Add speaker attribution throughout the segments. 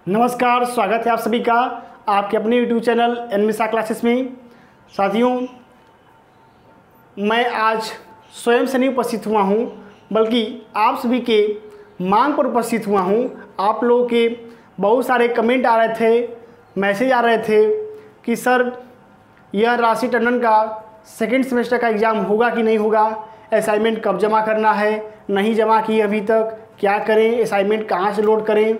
Speaker 1: नमस्कार, स्वागत है आप सभी का आपके अपने YouTube चैनल एनमिसा क्लासेस में। साथियों, मैं आज स्वयं से नहीं उपस्थित हुआ हूं, बल्कि आप सभी के मांग पर उपस्थित हुआ हूं। आप लोगों के बहुत सारे कमेंट आ रहे थे, मैसेज आ रहे थे कि सर यह राशि टंडन का सेकेंड सेमेस्टर का एग्ज़ाम होगा कि नहीं होगा, असाइनमेंट कब जमा करना है, नहीं जमा की अभी तक, क्या करें, असाइनमेंट कहाँ से लोड करें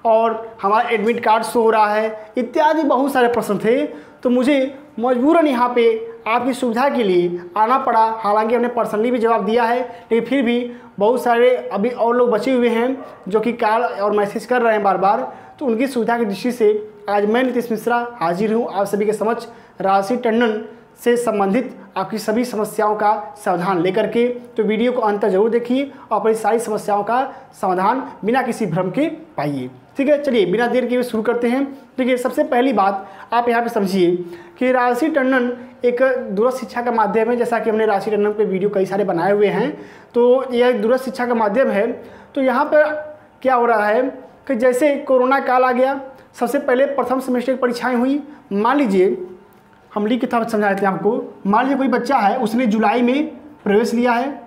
Speaker 1: और हमारा एडमिट कार्ड शो हो रहा है, इत्यादि बहुत सारे प्रश्न थे। तो मुझे मजबूरन यहाँ पे आपकी सुविधा के लिए आना पड़ा। हालांकि हमने पर्सनली भी जवाब दिया है, लेकिन फिर भी बहुत सारे अभी और लोग बचे हुए हैं जो कि कॉल और मैसेज कर रहे हैं बार बार। तो उनकी सुविधा की दृष्टि से आज मैं नीतीश मिश्रा हाजिर हूँ आप सभी के समक्ष राशि टंडन से संबंधित आपकी सभी समस्याओं का समाधान लेकर के। तो वीडियो को अंत तक जरूर देखिए और अपनी सारी समस्याओं का समाधान बिना किसी भ्रम के पाइए। ठीक है, चलिए बिना देर के शुरू करते हैं। देखिए, सबसे पहली बात आप यहाँ पे समझिए कि राशि टंडन एक दूरस्थ शिक्षा का माध्यम है। जैसा कि हमने राशि टंडन पे वीडियो कई सारे बनाए हुए हैं, तो यह एक दूरस्थ शिक्षा का माध्यम है। तो यहाँ पर क्या हो रहा है कि जैसे कोरोना काल आ गया, सबसे पहले प्रथम सेमेस्टर की परीक्षाएँ हुई। मान लीजिए, हम लिख के था समझा देते हैं आपको। मान लीजिए कोई बच्चा है, उसने जुलाई में प्रवेश लिया है,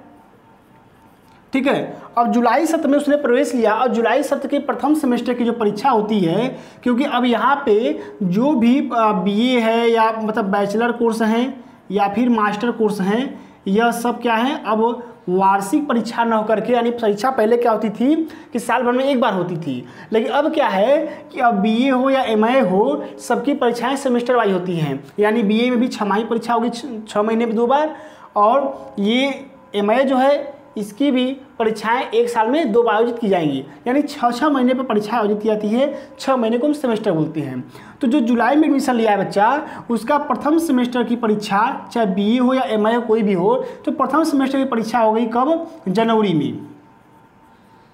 Speaker 1: ठीक है। अब जुलाई सत्र में उसने प्रवेश लिया और जुलाई सत्र के प्रथम सेमेस्टर की जो परीक्षा होती है, क्योंकि अब यहाँ पे जो भी बीए है या मतलब बैचलर कोर्स हैं या फिर मास्टर कोर्स हैं, यह सब क्या है, अब वार्षिक परीक्षा न होकर के, यानी परीक्षा पहले क्या होती थी कि साल भर में एक बार होती थी, लेकिन अब क्या है कि अब बीए हो या एमए हो, सबकी परीक्षाएं सेमेस्टर वाइज होती हैं। यानी बीए में भी छमाही परीक्षा होगी 6 महीने में 2 बार, और ये एमए जो है इसकी भी परीक्षाएं एक साल में 2 बार आयोजित की जाएंगी। यानी 6 महीने पर परीक्षा आयोजित की जाती है। 6 महीने को हम सेमेस्टर बोलते हैं। तो जो जुलाई में एडमिशन लिया है बच्चा, उसका प्रथम सेमेस्टर की परीक्षा, चाहे बीए हो या एमए कोई भी हो, तो प्रथम सेमेस्टर की परीक्षा हो गई कब? जनवरी में।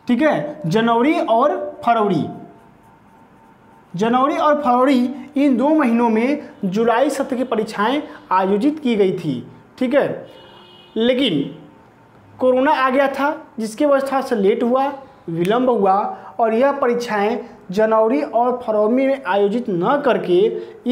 Speaker 1: ठीक है, जनवरी और फरवरी इन 2 महीनों में जुलाई सत्र की परीक्षाएं आयोजित की गई थी। ठीक है, लेकिन कोरोना आ गया था, जिसके वजह से लेट हुआ, विलंब हुआ, और यह परीक्षाएं जनवरी और फरवरी में आयोजित न करके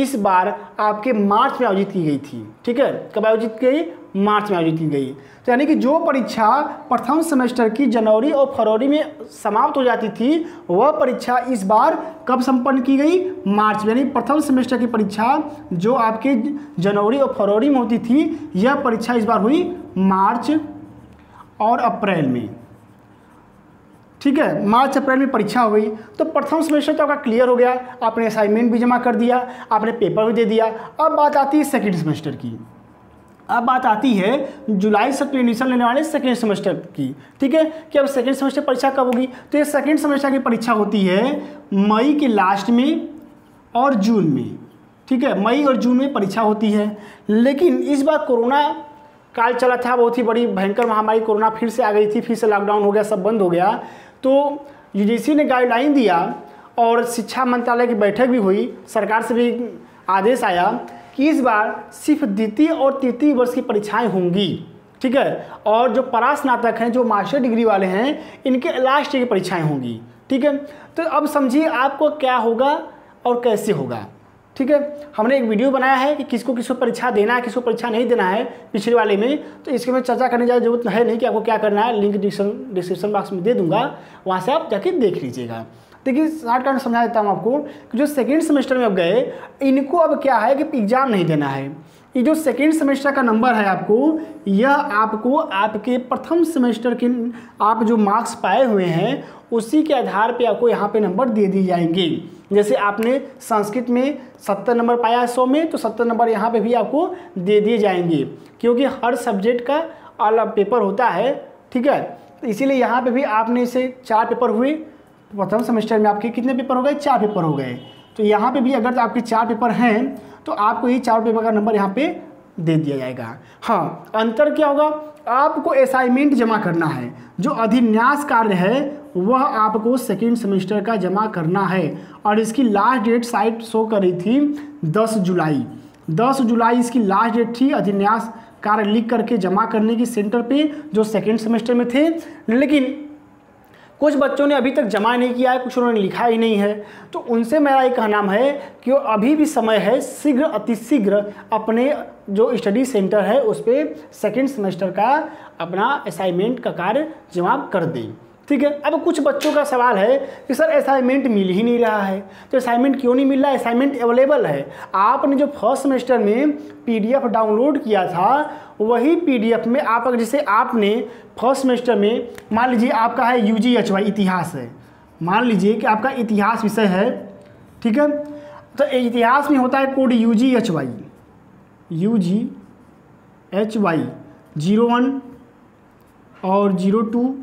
Speaker 1: इस बार आपके मार्च में आयोजित की गई थी। ठीक है, कब आयोजित की गई? मार्च में आयोजित की गई। तो यानी कि जो परीक्षा प्रथम सेमेस्टर की जनवरी और फरवरी में समाप्त हो जाती थी, वह परीक्षा इस बार कब संपन्न की गई? मार्च में। यानी प्रथम सेमेस्टर की परीक्षा जो आपके जनवरी और फरवरी में होती थी, यह परीक्षा इस बार हुई मार्च और अप्रैल में। ठीक है, मार्च अप्रैल में परीक्षा हो गई। तो प्रथम सेमेस्टर तो आपका क्लियर हो गया, आपने असाइनमेंट भी जमा कर दिया, आपने पेपर भी दे दिया। अब बात आती है सेकेंड सेमेस्टर की। अब बात आती है जुलाई सत्र में एडमिशन लेने वाले सेकेंड सेमेस्टर की। ठीक है, कि अब सेकेंड सेमेस्टर परीक्षा कब होगी? तो ये सेकेंड सेमेस्टर की परीक्षा होती है मई के लास्ट में और जून में। ठीक है, मई और जून में परीक्षा होती है। लेकिन इस बार कोरोना काल चला था, बहुत ही बड़ी भयंकर महामारी कोरोना फिर से आ गई थी, फिर से लॉकडाउन हो गया, सब बंद हो गया। तो यूजीसी ने गाइडलाइन दिया और शिक्षा मंत्रालय की बैठक भी हुई, सरकार से भी आदेश आया कि इस बार सिर्फ द्वितीय और तृतीय वर्ष की परीक्षाएं होंगी। ठीक है, और जो परास्नातक हैं, जो मास्टर डिग्री वाले हैं, इनके लास्ट ईयर की परीक्षाएँ होंगी। ठीक है, तो अब समझिए आपको क्या होगा और कैसे होगा। ठीक है, हमने एक वीडियो बनाया है कि किसको किसको परीक्षा देना है, किसको परीक्षा नहीं देना है पिछले वाले में, तो इसके में चर्चा करने की जरूरत है नहीं कि आपको क्या करना है। लिंक डिस्क्रिप्शन बॉक्स में दे दूंगा, वहाँ से आप जाके देख लीजिएगा। देखिए, शॉर्टकट समझा देता हूँ आपको कि जो सेकेंड सेमेस्टर में अब गए, इनको अब क्या है कि एग्ज़ाम नहीं देना है। ये जो सेकेंड सेमेस्टर का नंबर है आपको, यह आपको आपके प्रथम सेमेस्टर के आप जो मार्क्स पाए हुए हैं, उसी के आधार पे आपको यहाँ पे नंबर दे दिए जाएंगे। जैसे आपने संस्कृत में 70 नंबर पाया है 100 में, तो 70 नंबर यहाँ पे भी आपको दे दिए जाएंगे, क्योंकि हर सब्जेक्ट का अलग पेपर होता है। ठीक है, तो इसीलिए यहाँ पे भी आपने इसे 4 पेपर हुए। प्रथम सेमेस्टर में आपके कितने पेपर हो गए? 4 पेपर हो गए। तो यहाँ पे भी अगर आपके 4 पेपर हैं, तो आपको ये 4 पेपर का नंबर यहाँ पे दे दिया जाएगा। हाँ, अंतर क्या होगा? आपको असाइनमेंट जमा करना है। जो अधिन्यास कार्य है वह आपको सेकेंड सेमेस्टर का जमा करना है, और इसकी लास्ट डेट साइट शो कर रही थी 10 जुलाई। 10 जुलाई इसकी लास्ट डेट थी अधिन्यास कार्य लिख करके जमा करने की सेंटर पे, जो सेकेंड सेमेस्टर में थे। लेकिन कुछ बच्चों ने अभी तक जमा नहीं किया है, कुछ उन्होंने लिखा ही नहीं है, तो उनसे मेरा एक कहना है कि अभी भी समय है, शीघ्र अतिशीघ्र अपने जो स्टडी सेंटर है उस पर सेकेंड सेमेस्टर का अपना असाइनमेंट का कार्य जमा कर दें। ठीक है। अब कुछ बच्चों का सवाल है कि सर असाइनमेंट मिल ही नहीं रहा है, तो असाइनमेंट क्यों नहीं मिल रहा है? असाइनमेंट अवेलेबल है। आपने जो फर्स्ट सेमेस्टर में पीडीएफ डाउनलोड किया था वही पीडीएफ में आप अगर जैसे आपने फर्स्ट सेमेस्टर में मान लीजिए आपका है UGHY इतिहास है, मान लीजिए कि आपका इतिहास विषय है, ठीक है, तो इतिहास में होता है कोड UGHY 01 और 02,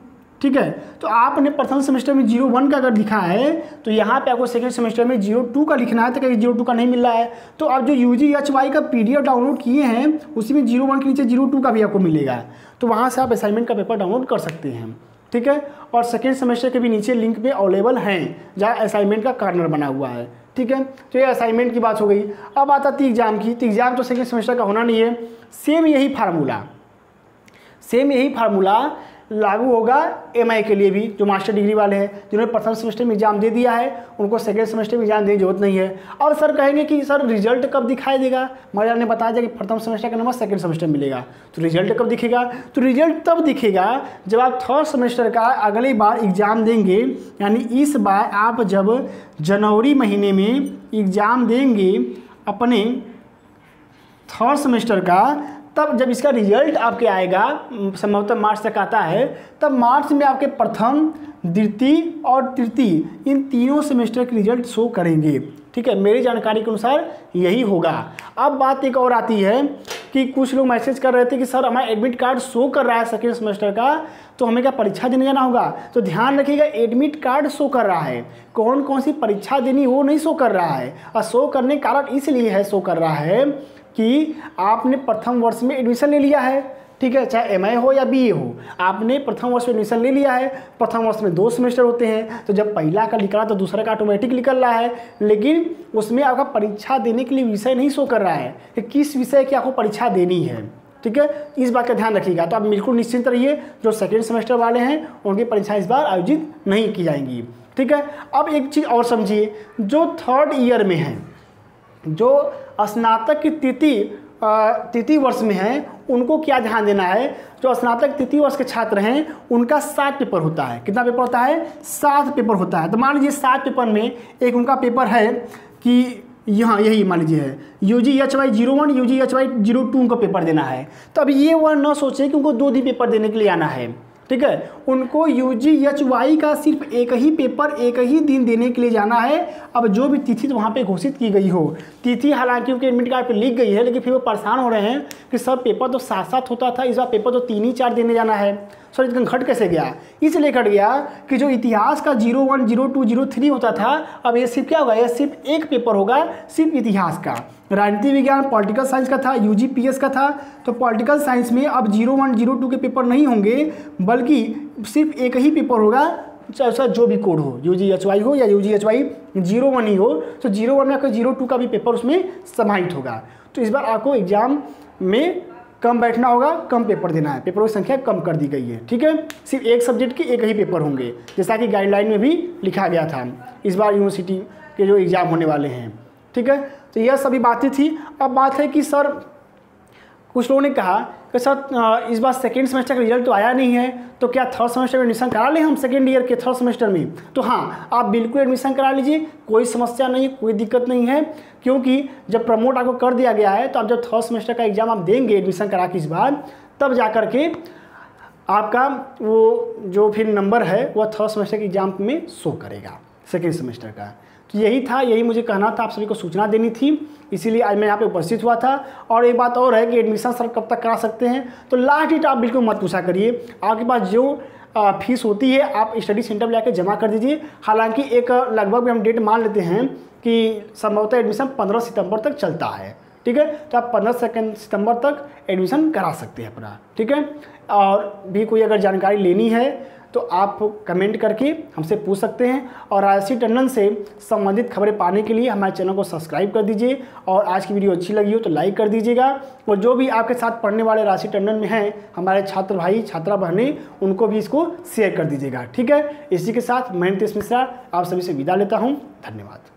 Speaker 1: ठीक है। तो आपने प्रथम सेमेस्टर में 01 का अगर लिखा है तो यहाँ पे आपको सेकंड सेमेस्टर में 02 का लिखना है, तो कहीं 02 का नहीं मिल रहा है, तो आप जो UGHY का पीडीएफ डाउनलोड किए हैं उसी में 01 के नीचे 02 का भी आपको मिलेगा, तो वहाँ से आप असाइनमेंट का पेपर डाउनलोड कर सकते हैं। ठीक है। और सेकेंड सेमेस्टर के भी नीचे लिंक पे अवेलेबल हैं जहाँ असाइनमेंट का कॉर्नर बना हुआ है। ठीक है। तो ये असाइनमेंट की बात हो गई। अब आता थी एग्जाम की, तो एग्जाम तो सेकेंड सेमेस्टर का होना नहीं है, सेम यही फार्मूला लागू होगा MI के लिए भी, जो मास्टर डिग्री वाले हैं जिन्होंने प्रथम सेमेस्टर में एग्जाम दे दिया है उनको सेकेंड सेमेस्टर में एग्जाम देने की जरूरत नहीं है। और सर कहेंगे कि सर रिजल्ट कब दिखाई देगा? मजा ने बताया कि प्रथम सेमेस्टर का नंबर सेकेंड सेमेस्टर मिलेगा, तो रिजल्ट कब दिखेगा? तो रिजल्ट तब दिखेगा जब आप थर्ड सेमेस्टर का अगली बार एग्ज़ाम देंगे, यानी इस बार आप जब जनवरी महीने में एग्ज़ाम देंगे अपने थर्ड सेमेस्टर का, तब जब इसका रिजल्ट आपके आएगा, संभवतः मार्च तक आता है, तब मार्च में आपके प्रथम, द्वितीय और तृतीय इन तीनों सेमेस्टर के रिजल्ट शो करेंगे। ठीक है, मेरी जानकारी के अनुसार यही होगा। अब बात एक और आती है कि कुछ लोग मैसेज कर रहे थे कि सर हमारा एडमिट कार्ड शो कर रहा है सेकेंड सेमेस्टर का, तो हमें क्या परीक्षा देने जाना होगा? तो ध्यान रखिएगा, एडमिट कार्ड शो कर रहा है, कौन कौन सी परीक्षा देनी वो नहीं शो कर रहा है। और शो करने का कारण इसलिए है, शो कर रहा है कि आपने प्रथम वर्ष में एडमिशन ले लिया है, ठीक है, चाहे MI हो या BA हो, आपने प्रथम वर्ष में एडमिशन ले लिया है। प्रथम वर्ष में 2 सेमेस्टर होते हैं, तो जब पहला का निकला तो दूसरा का ऑटोमेटिक निकल रहा है, लेकिन उसमें आपका परीक्षा देने के लिए विषय नहीं शो कर रहा है कि किस विषय की आपको परीक्षा देनी है। ठीक है, इस बात का ध्यान रखिएगा। तो आप बिल्कुल निश्चिंत रहिए, जो सेकेंड सेमेस्टर वाले हैं उनकी परीक्षा इस बार आयोजित नहीं की जाएंगी। ठीक है। अब एक चीज़ और समझिए, जो थर्ड ईयर में है, जो स्नातक की तृतीय वर्ष में हैं, उनको क्या ध्यान देना है? जो स्नातक तृतीय वर्ष के छात्र हैं उनका 7 पेपर होता है। कितना पेपर होता है? 7 पेपर होता है। तो मान लीजिए 7 पेपर में एक उनका पेपर है कि यहाँ यही मान लीजिए है UGHY 01, UGHY 02 उनको पेपर देना है। तो अब ये वह न सोचे कि उनको 2 दिन पेपर देने के लिए आना है। ठीक है, उनको UGHY का सिर्फ एक ही पेपर एक ही दिन देने के लिए जाना है। अब जो भी तिथि तो वहाँ पे घोषित की गई हो, तिथि हालांकि उनके एडमिट कार्ड पे लिख गई है, लेकिन फिर वो परेशान हो रहे हैं कि सर पेपर तो 7 होता था, इस बार पेपर तो 3 ही 4 देने जाना है। सर इतना घट कैसे गया? इसलिए घट गया कि जो इतिहास का 01, 02, 03 होता था, अब ये सिर्फ क्या होगा? ये सिर्फ एक पेपर होगा, सिर्फ इतिहास का। राजनीति विज्ञान पॉलिटिकल साइंस का था, UGPS का था, तो पॉलिटिकल साइंस में अब 01, 02 के पेपर नहीं होंगे, बल्कि सिर्फ एक ही पेपर होगा, चाहे जो भी कोड हो, UGHY हो या UGHY 01 ही हो, तो 01 में आपका 02 का भी पेपर उसमें समाहित होगा। तो इस बार आपको एग्जाम में कम बैठना होगा, कम पेपर देना है, पेपरों की संख्या कम कर दी गई है। ठीक है, सिर्फ एक सब्जेक्ट के एक ही पेपर होंगे, जैसा कि गाइडलाइन में भी लिखा गया था इस बार यूनिवर्सिटी के जो एग्ज़ाम होने वाले हैं। ठीक है, तो यह सभी बातें थी। अब बात है कि सर कुछ लोगों ने कहा कि सर इस बार सेकेंड सेमेस्टर का रिजल्ट तो आया नहीं है, तो क्या थर्ड सेमेस्टर में एडमिशन करा लें हम सेकेंड ईयर के थर्ड सेमेस्टर में? तो हाँ, आप बिल्कुल एडमिशन करा लीजिए, कोई समस्या नहीं, कोई दिक्कत नहीं है, क्योंकि जब प्रमोट आपको कर दिया गया है तो आप जब थर्ड सेमेस्टर का एग्ज़ाम आप देंगे एडमिशन करा के इस बार, तब जा कर के आपका वो जो फिर नंबर है वह थर्ड सेमेस्टर के एग्ज़ाम में शो करेगा सेकेंड सेमेस्टर का। तो यही था, यही मुझे कहना था, आप सभी को सूचना देनी थी, इसीलिए आज मैं यहाँ पे उपस्थित हुआ था। और एक बात और है कि एडमिशन सर कब तक करा सकते हैं, तो लास्ट डेट आप बिल्कुल मत पूछा करिए, आपके पास जो फीस होती है आप स्टडी सेंटर में जाकर जमा कर दीजिए। हालांकि एक लगभग हम डेट मान लेते हैं कि संभवतः एडमिशन 15 सितंबर तक चलता है। ठीक है, तो आप 15 सितंबर तक एडमिशन करा सकते हैं अपना। ठीक है, और भी कोई अगर जानकारी लेनी है तो आप कमेंट करके हमसे पूछ सकते हैं। और राशि टंडन से संबंधित खबरें पाने के लिए हमारे चैनल को सब्सक्राइब कर दीजिए। और आज की वीडियो अच्छी लगी हो तो लाइक कर दीजिएगा। और जो भी आपके साथ पढ़ने वाले राशि टंडन में हैं, हमारे छात्र भाई छात्रा बहनें, उनको भी इसको शेयर कर दीजिएगा। ठीक है, इसी के साथ मैं नितेश मिश्रा आप सभी से विदा लेता हूँ। धन्यवाद।